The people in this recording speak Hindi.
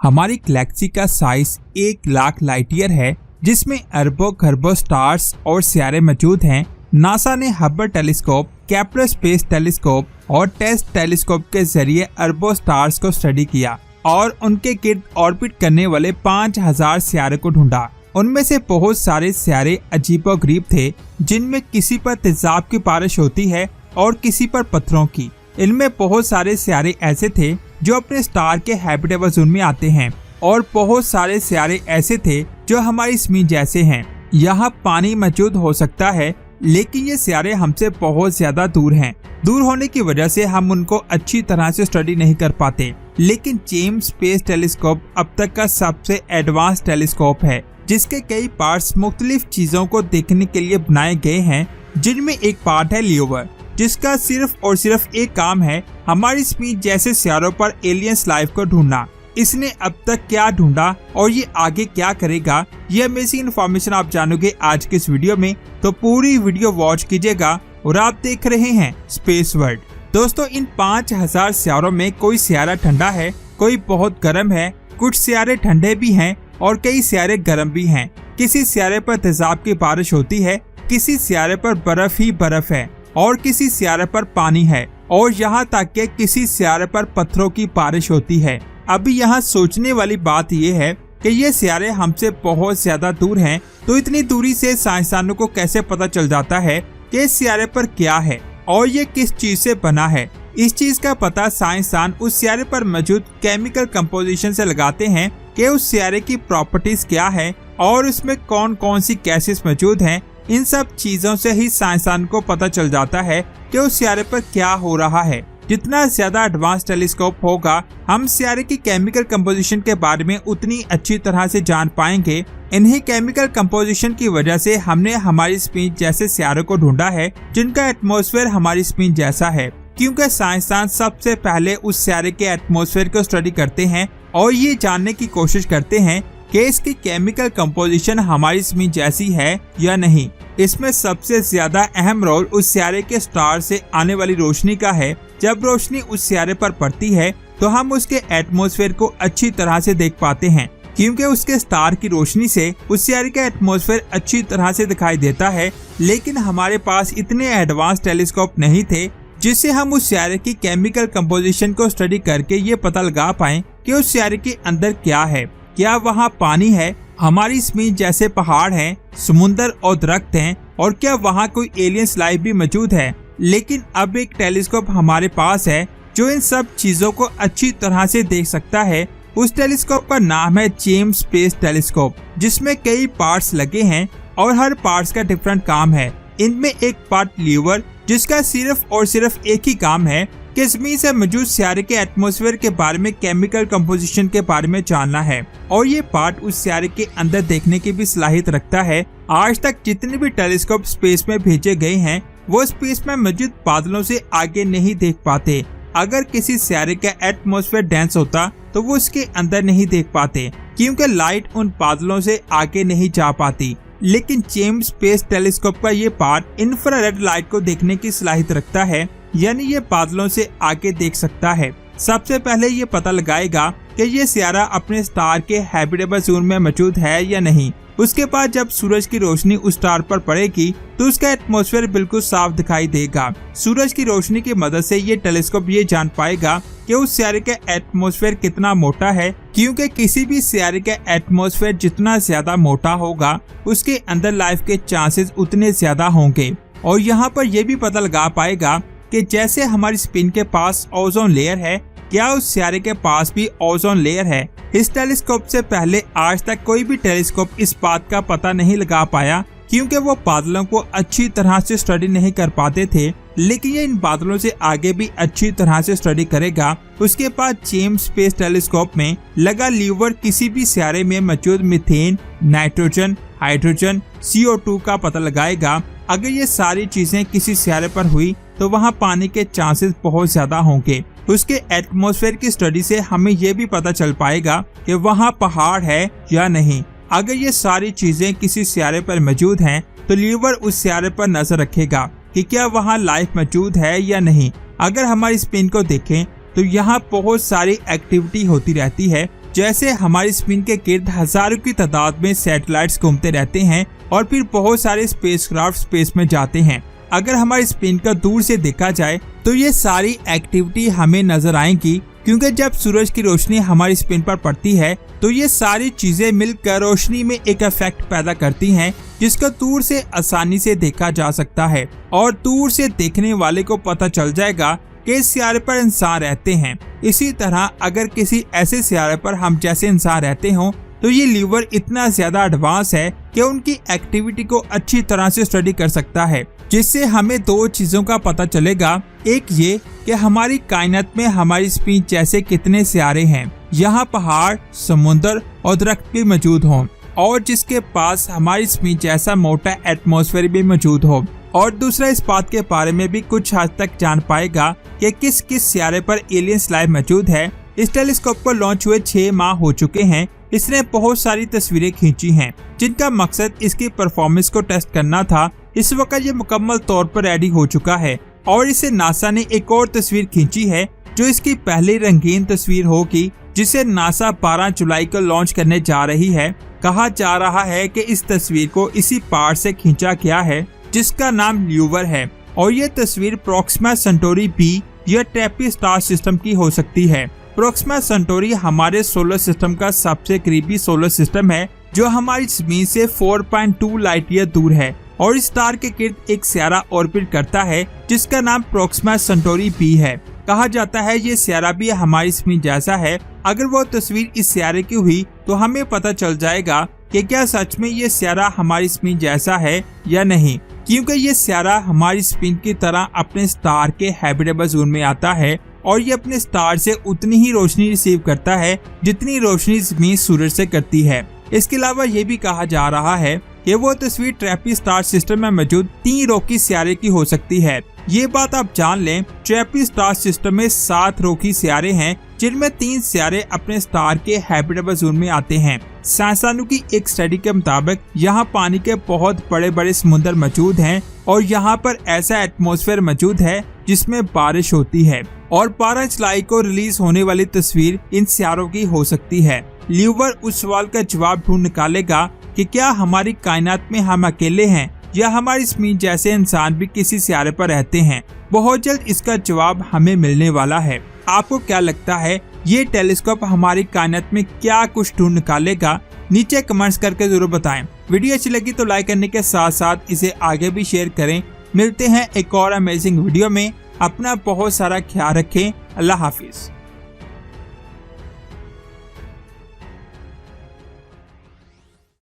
हमारी गैलेक्सी का साइज 1 लाख लाइट ईयर है, जिसमें अरबों खरबों स्टार्स और सितारे मौजूद हैं। नासा ने Hubble telescope, Kepler space telescope और टेस्ट टेलीस्कोप के जरिए अरबों स्टार्स को स्टडी किया और उनके गिर्द ऑर्बिट करने वाले 5000 सितारे को ढूंढा। उनमें से बहुत सारे सितारे अजीबोगरीब थे, जिनमें किसी पर तेजाब की बारिश होती है और किसी पर पत्थरों की। इनमें बहुत सारे सितारे ऐसे थे जो अपने स्टार के हैबिटेबल जोन में आते हैं और बहुत सारे सितारे ऐसे थे जो हमारी ज़मीन जैसे हैं। यहाँ पानी मौजूद हो सकता है, लेकिन ये सितारे हमसे बहुत ज्यादा दूर हैं। दूर होने की वजह से हम उनको अच्छी तरह से स्टडी नहीं कर पाते। लेकिन जेम्स स्पेस टेलीस्कोप अब तक का सबसे एडवांस टेलीस्कोप है, जिसके कई पार्ट्स मुख्तलिफ चीजों को देखने के लिए बनाए गए हैं, जिनमें एक पार्ट है ल्यूवर, जिसका सिर्फ और सिर्फ एक काम है हमारी ज़मीन जैसे सितारों पर एलियंस लाइफ को ढूंढना। इसने अब तक क्या ढूंढा और ये आगे क्या करेगा, ये अमेजिंग इन्फॉर्मेशन आप जानोगे आज के इस वीडियो में, तो पूरी वीडियो वॉच कीजिएगा। और आप देख रहे हैं स्पेस वर्ल्ड। दोस्तों, इन 5000 सितारों में कोई सितारा ठंडा है, कोई बहुत गर्म है, कुछ सितारे ठंडे भी हैं और कई सितारे गर्म भी हैं। किसी सितारे पर तेजाब की बारिश होती है, किसी सितारे पर बर्फ ही बर्फ है और किसी सितारे पर पानी है, और यहाँ तक कि किसी सितारे पर पत्थरों की बारिश होती है। अभी यहाँ सोचने वाली बात यह है कि ये सितारे हमसे बहुत ज्यादा दूर हैं, तो इतनी दूरी से साइंसदानों को कैसे पता चल जाता है कि इस सितारे पर क्या है और ये किस चीज से बना है। इस चीज का पता साइंसदान उस सितारे पर मौजूद केमिकल कंपोजिशन से लगाते हैं कि उस सितारे की प्रॉपर्टीज क्या है और उसमें कौन कौन सी गैसेस मौजूद हैं। इन सब चीजों से ही साइंसदान को पता चल जाता है कि उस सितारे पर क्या हो रहा है। जितना ज्यादा एडवांस टेलीस्कोप होगा, हम सितारे की केमिकल कंपोजिशन के बारे में उतनी अच्छी तरह से जान पाएंगे। इन्हीं केमिकल कंपोजिशन की वजह से हमने हमारी ज़मीन जैसे सितारों को ढूंढा है, जिनका एटमॉस्फेयर हमारी ज़मीन जैसा है। क्योंकि साइंसदान सबसे पहले उस सितारे के एटमॉस्फेयर को स्टडी करते हैं और ये जानने की कोशिश करते हैं कि इसकी केमिकल कंपोजिशन हमारी ज़मीन जैसी है या नहीं। इसमें सबसे ज्यादा अहम रोल उस सितारे के स्टार से आने वाली रोशनी का है। जब रोशनी उस सितारे पर पड़ती है तो हम उसके एटमॉस्फेयर को अच्छी तरह से देख पाते हैं, क्योंकि उसके स्टार की रोशनी से उस सितारे का एटमॉस्फेयर अच्छी तरह से दिखाई देता है। लेकिन हमारे पास इतने एडवांस टेलीस्कोप नहीं थे जिससे हम उस सितारे की केमिकल कंपोजिशन को स्टडी करके ये पता लगा पाए कि उस सितारे के अंदर क्या है। क्या वहाँ पानी है, हमारी ज़मीन जैसे पहाड़ हैं, समुंदर और दरख्त हैं, और क्या वहाँ कोई एलियंस लाइफ भी मौजूद है। लेकिन अब एक टेलीस्कोप हमारे पास है जो इन सब चीजों को अच्छी तरह से देख सकता है। उस टेलीस्कोप का नाम है जेम्स स्पेस टेलीस्कोप, जिसमें कई पार्ट्स लगे हैं और हर पार्ट्स का डिफरेंट काम है। इनमें एक पार्ट ल्यूवर, जिसका सिर्फ और सिर्फ एक ही काम है कि ज़मीन से मौजूद सितारे के एटमॉस्फेयर के बारे में केमिकल कंपोजिशन के बारे में जानना है, और ये पार्ट उस सितारे के अंदर देखने की भी सलाहियत रखता है। आज तक जितने भी टेलीस्कोप स्पेस में भेजे गए हैं, वो स्पेस में मौजूद बादलों से आगे नहीं देख पाते। अगर किसी सितारे का एटमॉस्फेयर डेंस होता तो वो उसके अंदर नहीं देख पाते, क्योंकि लाइट उन बादलों से आगे नहीं जा पाती। लेकिन जेम्स स्पेस टेलीस्कोप का ये पार्ट इंफ्रारेड लाइट को देखने की सलाहियत रखता है, यानी ये बादलों से आगे देख सकता है। सबसे पहले ये पता लगाएगा कि ये सितारा अपने स्टार के हैबिटेबल जोन में मौजूद है या नहीं। उसके बाद जब सूरज की रोशनी उस स्टार पर पड़ेगी तो उसका एटमॉस्फेयर बिल्कुल साफ दिखाई देगा। सूरज की रोशनी की मदद से ये टेलीस्कोप ये जान पाएगा कि उस सितारे का एटमॉस्फेयर कितना मोटा है, क्योंकि किसी भी सितारे का एटमॉस्फेयर जितना ज्यादा मोटा होगा, उसके अंदर लाइफ के चांसेस उतने ज्यादा होंगे। और यहाँ पर यह भी पता लगा पाएगा कि जैसे हमारी स्पिन के पास ओजोन लेयर है, क्या उस सितारे के पास भी ओजोन लेयर है। इस टेलीस्कोप से पहले आज तक कोई भी टेलीस्कोप इस बात का पता नहीं लगा पाया, क्योंकि वो बादलों को अच्छी तरह से स्टडी नहीं कर पाते थे। लेकिन ये इन बादलों से आगे भी अच्छी तरह से स्टडी करेगा। उसके बाद जेम्स स्पेस टेलीस्कोप में लगा ल्यूवर किसी भी सितारे में मौजूद मीथेन, नाइट्रोजन, हाइड्रोजन, CO2 का पता लगाएगा। अगर ये सारी चीजें किसी सितारे पर हुई तो वहाँ पानी के चांसेस बहुत ज्यादा होंगे। उसके एटमॉस्फेयर की स्टडी से हमें ये भी पता चल पाएगा कि वहाँ पहाड़ है या नहीं। अगर ये सारी चीजें किसी सितारे पर मौजूद हैं तो ल्यूवर उस सितारे पर नजर रखेगा कि क्या वहाँ लाइफ मौजूद है या नहीं। अगर हमारी स्पिन को देखें तो यहाँ बहुत सारी एक्टिविटी होती रहती है, जैसे हमारी स्क्रीन के गिर्द हजारों की तादाद में सैटेलाइट्स घूमते रहते हैं और फिर बहुत सारे स्पेसक्राफ्ट स्पेस में जाते हैं। अगर हमारी स्क्रीन का दूर से देखा जाए तो ये सारी एक्टिविटी हमें नजर आएंगी, क्योंकि जब सूरज की रोशनी हमारी स्क्रीन पर पड़ती है तो ये सारी चीजें मिलकर रोशनी में एक इफेक्ट पैदा करती हैं, जिसको दूर से आसानी से देखा जा सकता है और दूर से देखने वाले को पता चल जाएगा कि इस सियारे पर इंसान रहते हैं। इसी तरह अगर किसी ऐसे सियारे पर हम जैसे इंसान रहते हों तो ये ल्यूवर इतना ज्यादा एडवांस है कि उनकी एक्टिविटी को अच्छी तरह से स्टडी कर सकता है, जिससे हमें दो चीजों का पता चलेगा। एक ये कि हमारी कायनात में हमारी स्क्रीन जैसे कितने सियारे हैं, यहाँ पहाड़, समुद्र और दरख्त भी मौजूद हों, और जिसके पास हमारी स्क्रीन जैसा मोटा एटमॉस्फेयर भी मौजूद हो। और दूसरा इस बात के बारे में भी कुछ हद तक जान पाएगा कि किस किस सियारे पर एलियंस लाइफ मौजूद है। इस टेलीस्कोप को लॉन्च हुए 6 माह हो चुके हैं। इसने बहुत सारी तस्वीरें खींची हैं, जिनका मकसद इसकी परफॉर्मेंस को टेस्ट करना था। इस वक्त ये मुकम्मल तौर पर रेडी हो चुका है और इसे नासा ने एक और तस्वीर खींची है, जो इसकी पहली रंगीन तस्वीर होगी, जिसे नासा 12 जुलाई को लॉन्च करने जा रही है। कहा जा रहा है कि इस तस्वीर को इसी पार्ट से खींचा गया है जिसका नाम ल्यूवर है, और ये तस्वीर प्रोक्सिमा सेंटोरी बी या ट्रैपीज स्टार सिस्टम की हो सकती है। प्रोक्सिमा सेंटोरी हमारे सोलर सिस्टम का सबसे करीबी सोलर सिस्टम है, जो हमारी जमीन से 4.2 लाइट ईयर दूर है, और इस स्टार के गिर्द एक सियारा ऑर्बिट करता है जिसका नाम प्रोक्सिमा सेंटोरी बी है। कहा जाता है ये सियारा भी हमारी जमीन जैसा है। अगर वो तस्वीर इस सियारे की हुई तो हमें पता चल जाएगा कि क्या सच में ये सियारा हमारी जमीन जैसा है या नहीं, क्योंकि ये सियारा हमारी जमीन की तरह अपने स्टार के हैबिटेबल जोन में आता है और ये अपने स्टार से उतनी ही रोशनी रिसीव करता है जितनी रोशनी जमीन सूरज से करती है। इसके अलावा ये भी कहा जा रहा है कि वो तस्वीर ट्रैपीज स्टार सिस्टम में मौजूद 3 रोकी सियारे की हो सकती है। ये बात आप जान लें, ट्रैपीज स्टार सिस्टम में 7 रोकी सियारे हैं, जिनमें 3 सियारे अपने स्टार के हैबिटेबल जोन में आते हैं। साइंसदानों की एक स्टडी के मुताबिक यहाँ पानी के बहुत बड़े बड़े समुद्र मौजूद हैं और यहाँ पर ऐसा एटमॉस्फेयर मौजूद है जिसमें बारिश होती है, और 12 जुलाई को रिलीज होने वाली तस्वीर इन सियारों की हो सकती है। ल्यूवर उस सवाल का जवाब ढूंढ निकालेगा कि क्या हमारी कायनात में हम अकेले हैं या हमारी जमीन जैसे इंसान भी किसी सियारे पर रहते हैं। बहुत जल्द इसका जवाब हमें मिलने वाला है। आपको क्या लगता है, ये टेलीस्कोप हमारी कायनात में क्या कुछ ढूंढ निकालेगा? नीचे कमेंट्स करके जरूर बताएं। वीडियो अच्छी लगी तो लाइक करने के साथ साथ इसे आगे भी शेयर करें। मिलते हैं एक और अमेजिंग वीडियो में। अपना बहुत सारा ख्याल रखें। अल्लाह हाफिज।